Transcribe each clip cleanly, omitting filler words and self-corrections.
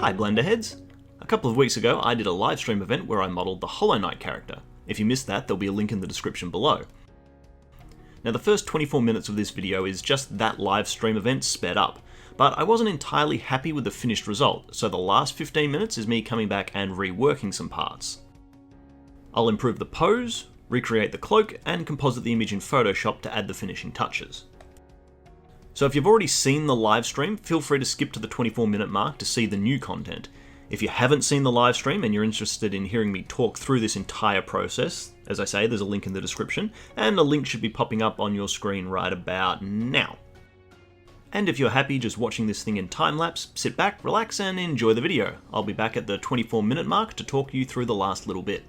Hi Blenderheads! A couple of weeks ago I did a live stream event where I modelled the Hollow Knight character. If you missed that, there'll be a link in the description below. Now the first 24 minutes of this video is just that live stream event sped up, but I wasn't entirely happy with the finished result, so the last 15 minutes is me coming back and reworking some parts. I'll improve the pose, recreate the cloak, and composite the image in Photoshop to add the finishing touches. So if you've already seen the live stream, feel free to skip to the 24-minute mark to see the new content. If you haven't seen the live stream and you're interested in hearing me talk through this entire process, as I say, there's a link in the description, and a link should be popping up on your screen right about now. And if you're happy just watching this thing in time-lapse, sit back, relax, and enjoy the video. I'll be back at the 24-minute mark to talk you through the last little bit.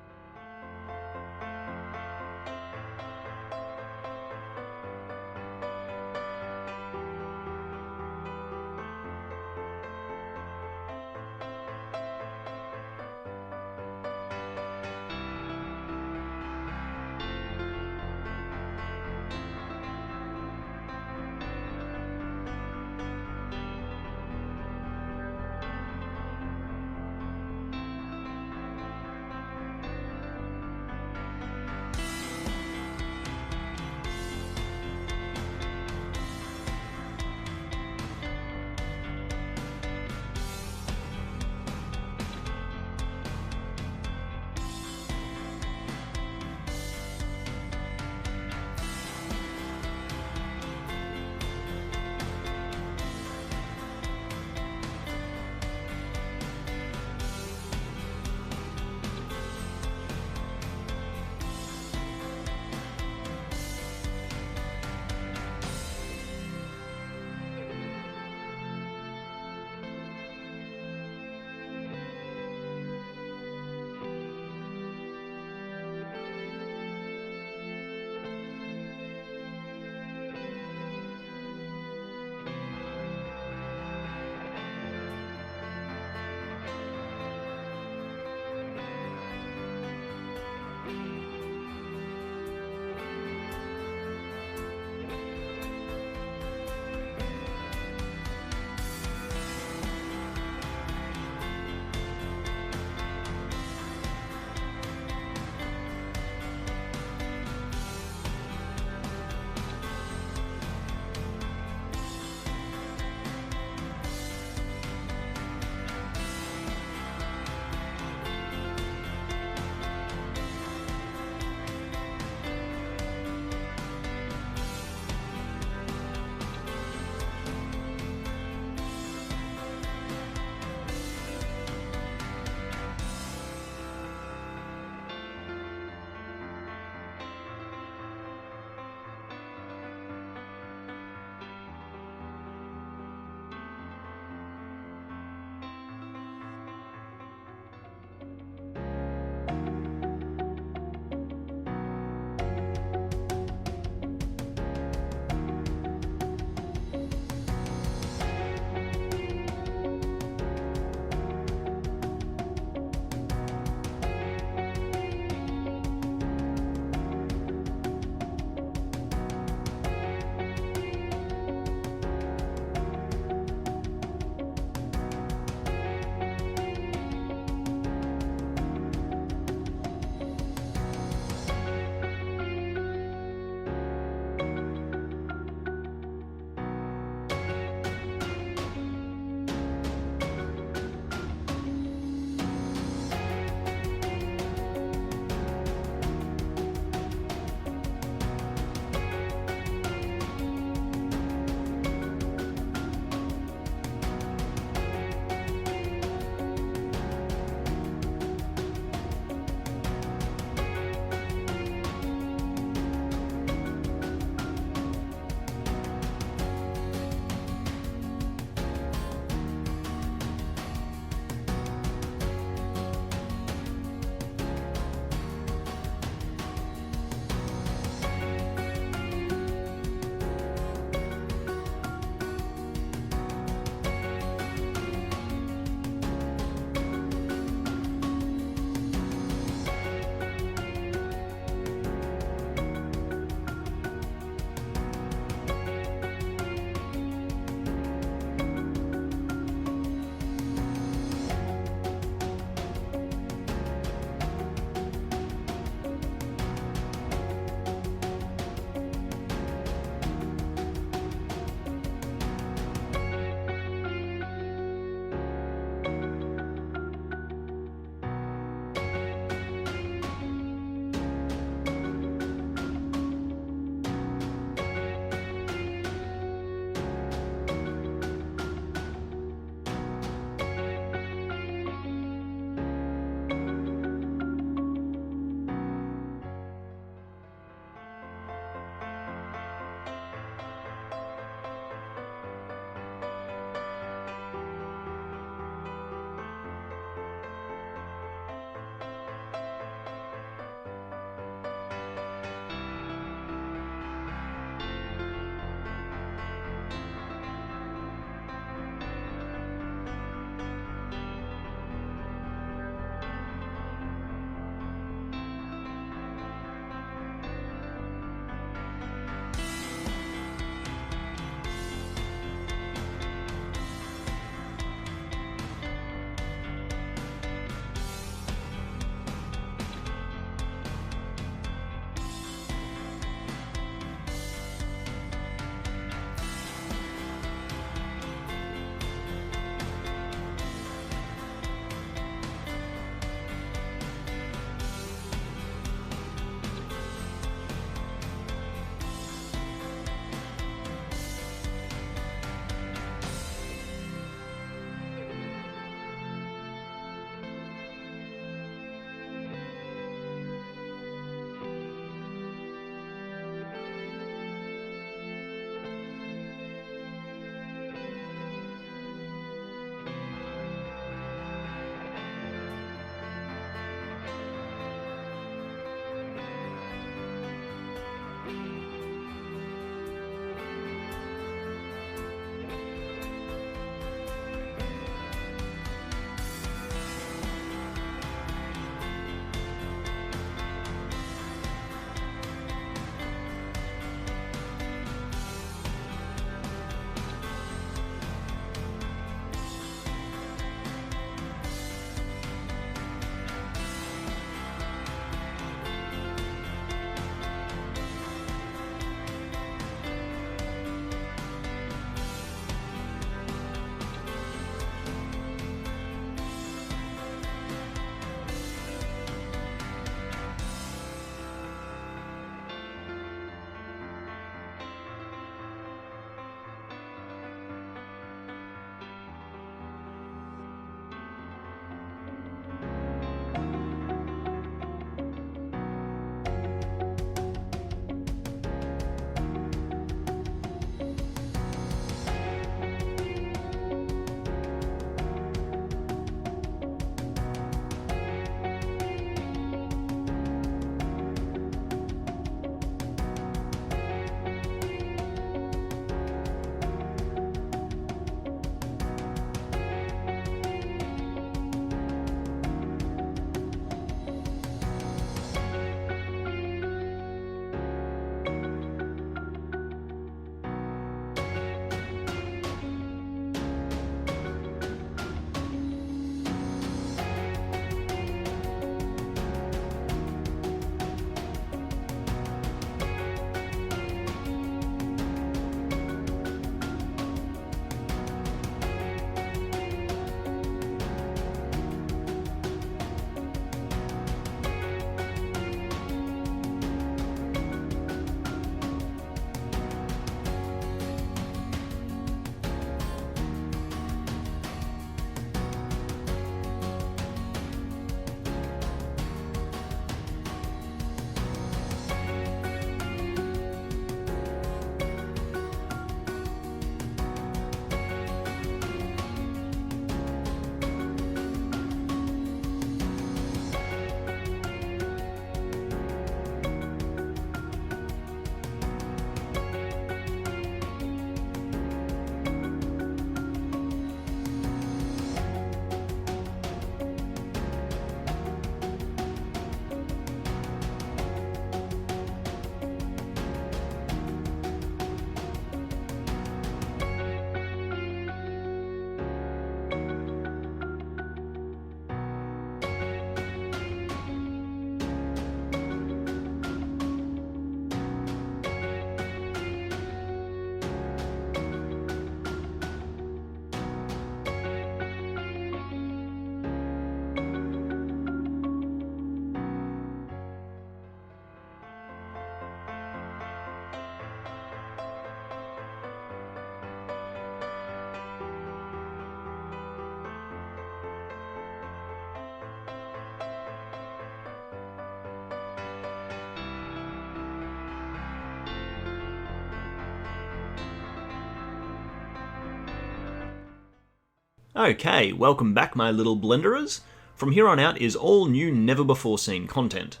Okay, welcome back my little blenderers. From here on out is all new never before seen content.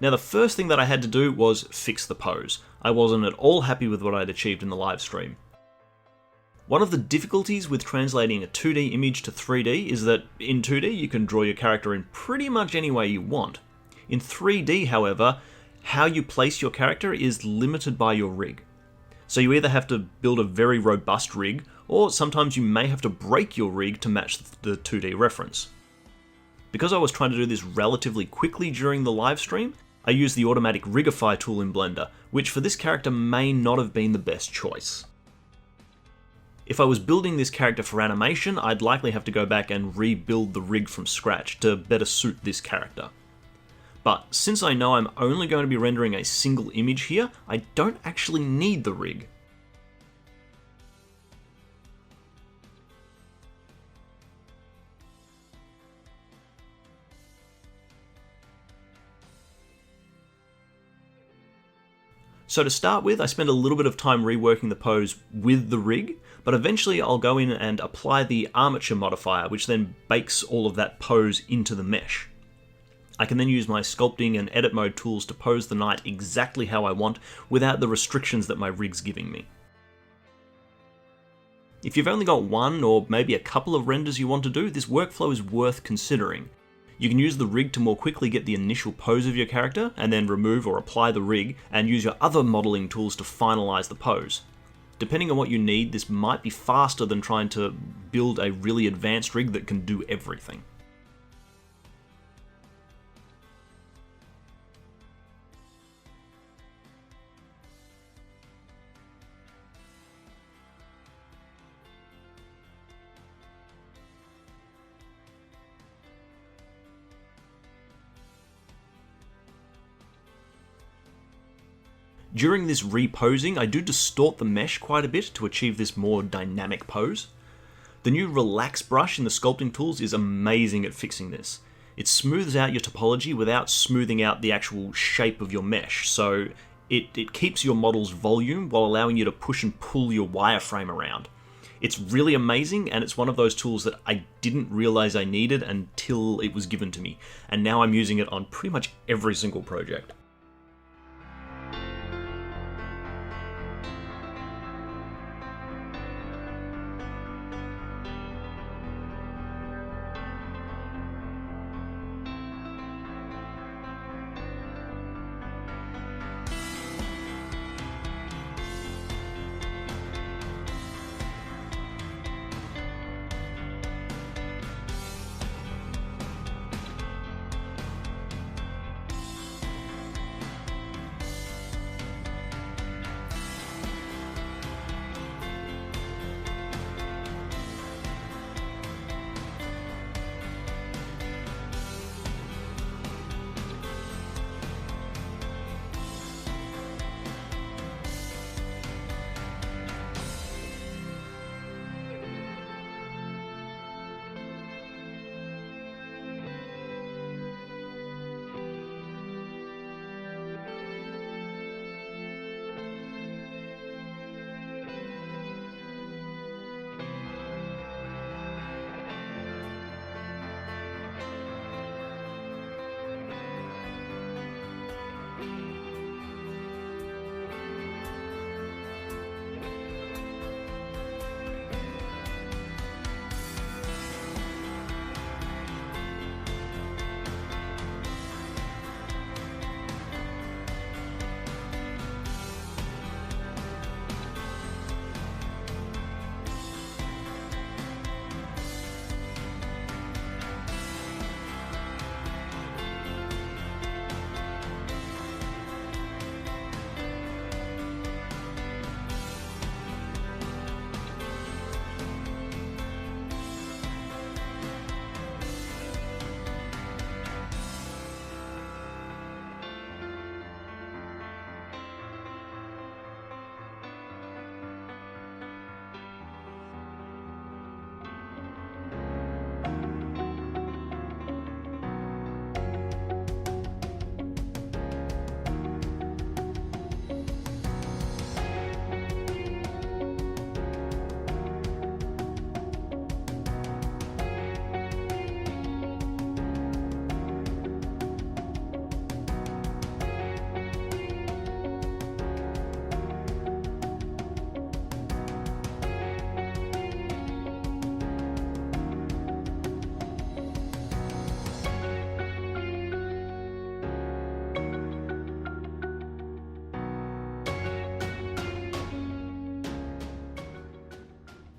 Now the first thing that I had to do was fix the pose. I wasn't at all happy with what I'd achieved in the live stream. One of the difficulties with translating a 2D image to 3D is that in 2D you can draw your character in pretty much any way you want. In 3D, however, how you place your character is limited by your rig. So you either have to build a very robust rig, or sometimes you may have to break your rig to match the 2D reference. Because I was trying to do this relatively quickly during the live stream, I used the automatic Rigify tool in Blender, which for this character may not have been the best choice. If I was building this character for animation, I'd likely have to go back and rebuild the rig from scratch to better suit this character. But since I know I'm only going to be rendering a single image here, I don't actually need the rig. So to start with, I spent a little bit of time reworking the pose with the rig, but eventually I'll go in and apply the armature modifier, which then bakes all of that pose into the mesh. I can then use my sculpting and edit mode tools to pose the knight exactly how I want without the restrictions that my rig's giving me. If you've only got one or maybe a couple of renders you want to do, this workflow is worth considering. You can use the rig to more quickly get the initial pose of your character, and then remove or apply the rig, and use your other modeling tools to finalize the pose. Depending on what you need, this might be faster than trying to build a really advanced rig that can do everything. During this reposing, I do distort the mesh quite a bit to achieve this more dynamic pose. The new Relax brush in the sculpting tools is amazing at fixing this. It smooths out your topology without smoothing out the actual shape of your mesh, so it keeps your model's volume while allowing you to push and pull your wireframe around. It's really amazing, and it's one of those tools that I didn't realize I needed until it was given to me, and now I'm using it on pretty much every single project.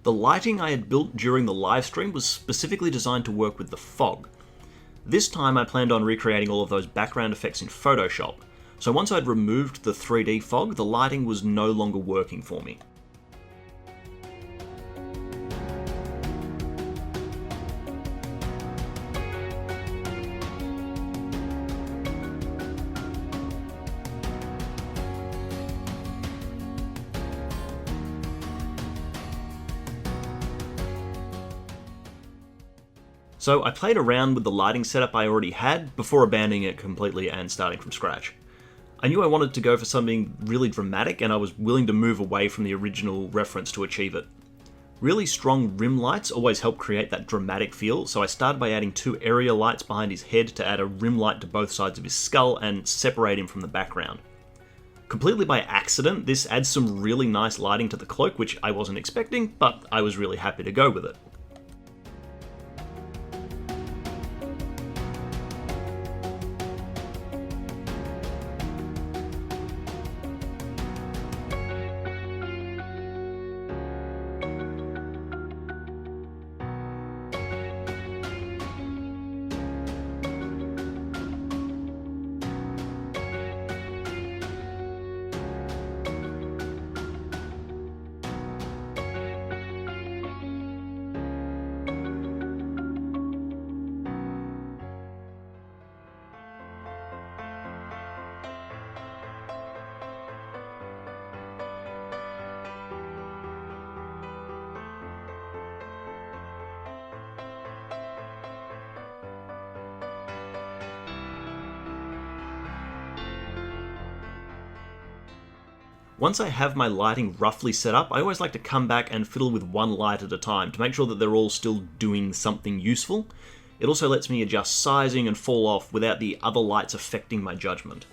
The lighting I had built during the live stream was specifically designed to work with the fog. This time I planned on recreating all of those background effects in Photoshop, so once I'd removed the 3D fog, the lighting was no longer working for me. So I played around with the lighting setup I already had before abandoning it completely and starting from scratch. I knew I wanted to go for something really dramatic, and I was willing to move away from the original reference to achieve it. Really strong rim lights always help create that dramatic feel, so I started by adding 2 area lights behind his head to add a rim light to both sides of his skull and separate him from the background. Completely by accident, this adds some really nice lighting to the cloak, which I wasn't expecting, but I was really happy to go with it. Once I have my lighting roughly set up, I always like to come back and fiddle with one light at a time to make sure that they're all still doing something useful. It also lets me adjust sizing and fall off without the other lights affecting my judgment.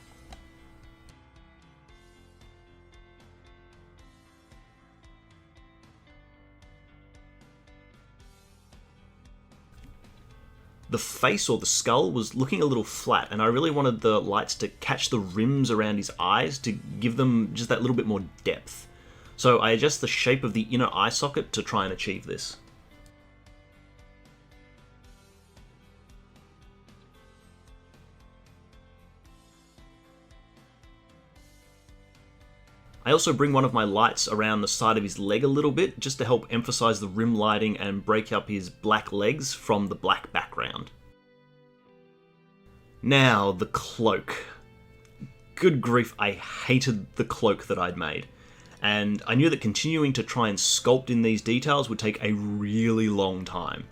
The face or the skull was looking a little flat, and I really wanted the lights to catch the rims around his eyes to give them just that little bit more depth. So I adjust the shape of the inner eye socket to try and achieve this. I also bring one of my lights around the side of his leg a little bit, just to help emphasize the rim lighting and break up his black legs from the black background. Now, the cloak. Good grief, I hated the cloak that I'd made. And I knew that continuing to try and sculpt in these details would take a really long time.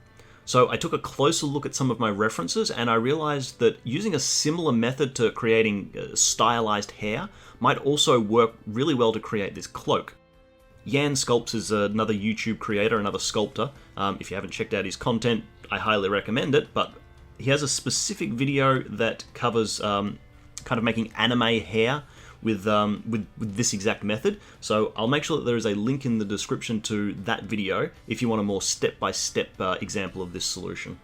So I took a closer look at some of my references, and I realized that using a similar method to creating stylized hair might also work really well to create this cloak. Yan Sculpts is another YouTube creator, another sculptor. If you haven't checked out his content, I highly recommend it, but he has a specific video that covers kind of making anime hair with this exact method. So I'll make sure that there is a link in the description to that video if you want a more step-by-step example of this solution.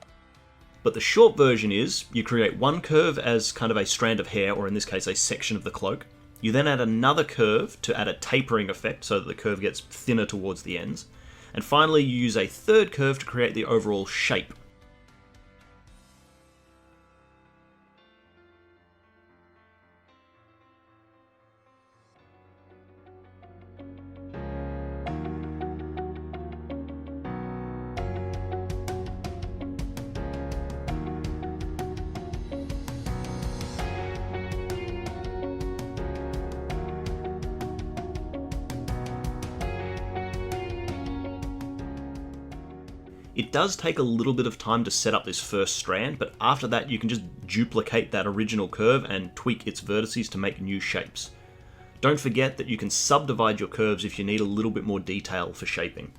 But the short version is, you create one curve as kind of a strand of hair, or in this case a section of the cloak. You then add another curve to add a tapering effect so that the curve gets thinner towards the ends. And finally you use a third curve to create the overall shape. It does take a little bit of time to set up this first strand, but after that you can just duplicate that original curve and tweak its vertices to make new shapes. Don't forget that you can subdivide your curves if you need a little bit more detail for shaping.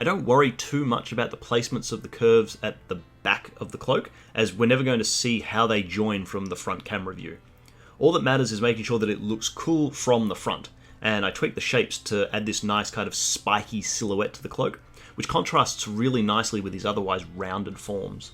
I don't worry too much about the placements of the curves at the back of the cloak, as we're never going to see how they join from the front camera view. All that matters is making sure that it looks cool from the front, and I tweak the shapes to add this nice kind of spiky silhouette to the cloak, which contrasts really nicely with his otherwise rounded forms.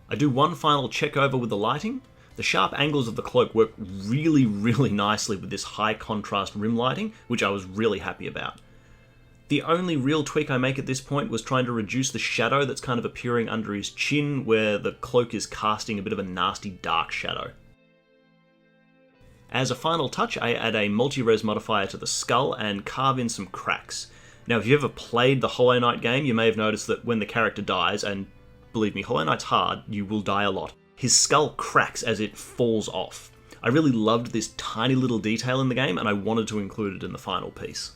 I do one final check over with the lighting. The sharp angles of the cloak work really nicely with this high contrast rim lighting, which I was really happy about. The only real tweak I make at this point was trying to reduce the shadow that's kind of appearing under his chin, where the cloak is casting a bit of a nasty dark shadow. As a final touch, I add a multi-res modifier to the skull and carve in some cracks. Now, if you've ever played the Hollow Knight game, you may have noticed that when the character dies, and believe me, Hollow Knight's hard, you will die a lot, his skull cracks as it falls off. I really loved this tiny little detail in the game, and I wanted to include it in the final piece.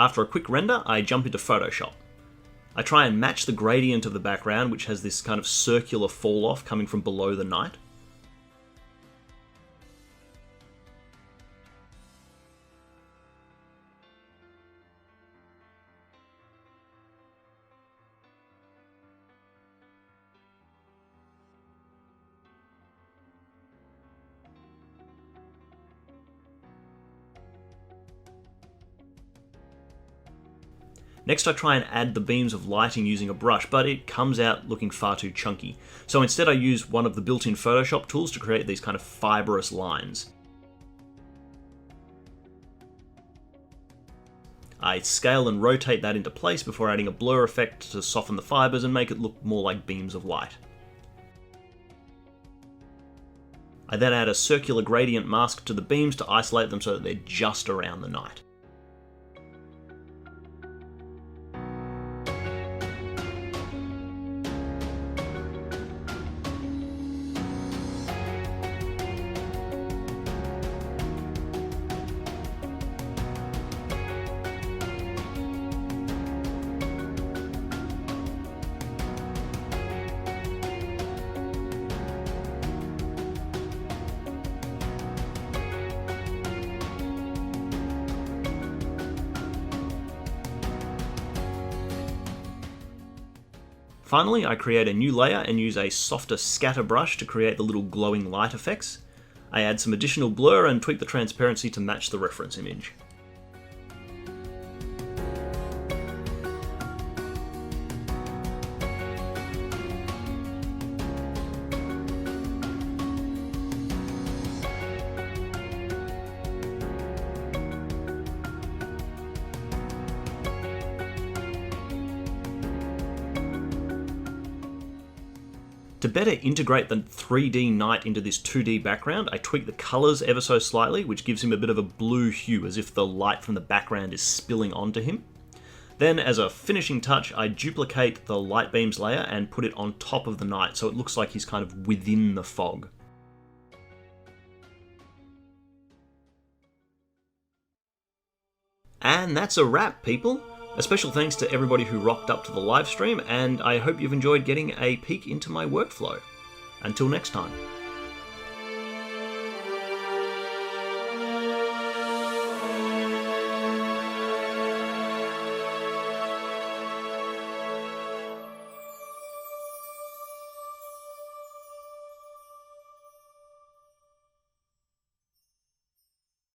After a quick render, I jump into Photoshop. I try and match the gradient of the background, which has this kind of circular fall off coming from below the knight. Next I try and add the beams of lighting using a brush, but it comes out looking far too chunky. So instead I use one of the built-in Photoshop tools to create these kind of fibrous lines. I scale and rotate that into place before adding a blur effect to soften the fibers and make it look more like beams of light. I then add a circular gradient mask to the beams to isolate them so that they're just around the knight. Finally, I create a new layer and use a softer scatter brush to create the little glowing light effects. I add some additional blur and tweak the transparency to match the reference image. To better integrate the 3D knight into this 2D background, I tweak the colours ever so slightly, which gives him a bit of a blue hue, as if the light from the background is spilling onto him. Then, as a finishing touch, I duplicate the light beams layer and put it on top of the knight, so it looks like he's kind of within the fog. And that's a wrap, people! A special thanks to everybody who rocked up to the live stream, and I hope you've enjoyed getting a peek into my workflow. Until next time.